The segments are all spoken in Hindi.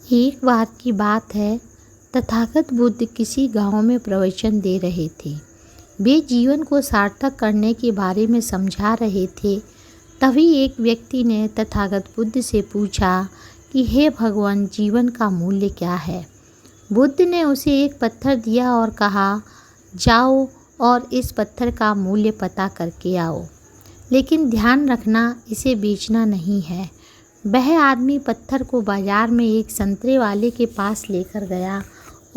एक बार की बात है, तथागत बुद्ध किसी गांव में प्रवचन दे रहे थे। वे जीवन को सार्थक करने के बारे में समझा रहे थे। तभी एक व्यक्ति ने तथागत बुद्ध से पूछा कि हे भगवान, जीवन का मूल्य क्या है। बुद्ध ने उसे एक पत्थर दिया और कहा, जाओ और इस पत्थर का मूल्य पता करके आओ, लेकिन ध्यान रखना इसे बेचना नहीं है। वह आदमी पत्थर को बाजार में एक संतरे वाले के पास लेकर गया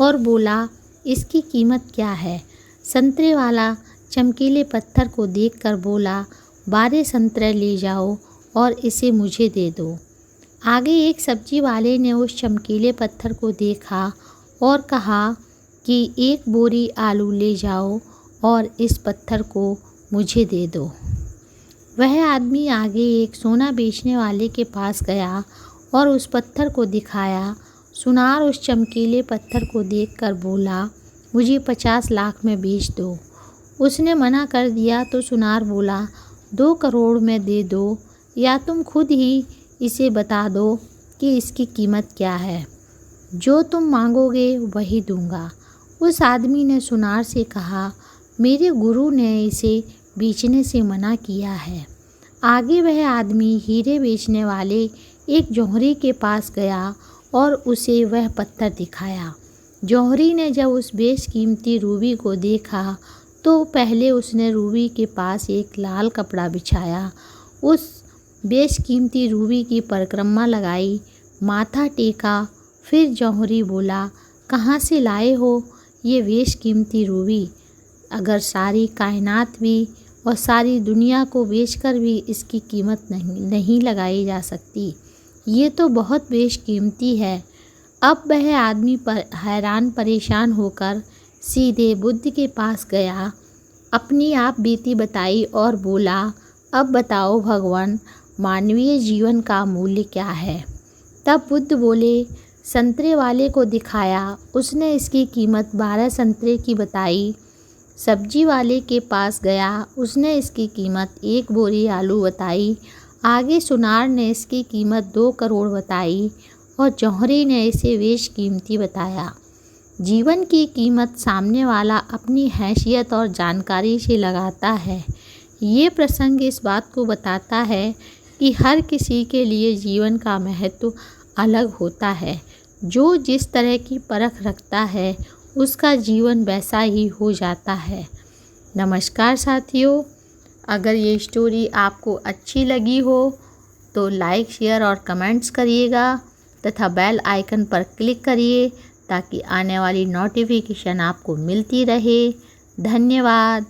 और बोला, इसकी कीमत क्या है। संतरे वाला चमकीले पत्थर को देखकर बोला, 12 संतरे ले जाओ और इसे मुझे दे दो। आगे एक सब्जी वाले ने उस चमकीले पत्थर को देखा और कहा कि 1 बोरी आलू ले जाओ और इस पत्थर को मुझे दे दो। वह आदमी आगे एक सोना बेचने वाले के पास गया और उस पत्थर को दिखाया। सुनार उस चमकीले पत्थर को देखकर बोला, मुझे 50 लाख में बेच दो। उसने मना कर दिया तो सुनार बोला, 2 करोड़ में दे दो, या तुम खुद ही इसे बता दो कि इसकी कीमत क्या है। जो तुम मांगोगे वही दूंगा। उस आदमी ने सुनार से कहा, मेरे गुरु ने इसे बेचने से मना किया है। आगे वह आदमी हीरे बेचने वाले एक जौहरी के पास गया और उसे वह पत्थर दिखाया। जौहरी ने जब उस बेशकीमती रूबी को देखा तो पहले उसने रूबी के पास एक लाल कपड़ा बिछाया, उस बेशकीमती रूबी की परिक्रमा लगाई, माथा टेका। फिर जौहरी बोला, कहाँ से लाए हो ये बेशकीमती रूबी? अगर सारी कायनात भी और सारी दुनिया को बेचकर भी इसकी कीमत नहीं लगाई जा सकती। ये तो बहुत बेशकीमती है। अब वह आदमी हैरान परेशान होकर सीधे बुद्ध के पास गया, अपनी आप बीती बताई और बोला, अब बताओ भगवान, मानवीय जीवन का मूल्य क्या है। तब बुद्ध बोले, संतरे वाले को दिखाया। उसने इसकी कीमत 12 संतरे की बताई। सब्जी वाले के पास गया, उसने इसकी कीमत 1 बोरी आलू बताई। आगे सुनार ने इसकी कीमत 2 करोड़ बताई और जौहरी ने इसे बेशकीमती बताया। जीवन की कीमत सामने वाला अपनी हैसियत और जानकारी से लगाता है। ये प्रसंग इस बात को बताता है कि हर किसी के लिए जीवन का महत्व अलग होता है। जो जिस तरह की परख रखता है उसका जीवन वैसा ही हो जाता है। नमस्कार साथियों, अगर ये स्टोरी आपको अच्छी लगी हो तो लाइक, शेयर और कमेंट्स करिएगा तथा बेल आइकन पर क्लिक करिए ताकि आने वाली नोटिफिकेशन आपको मिलती रहे। धन्यवाद।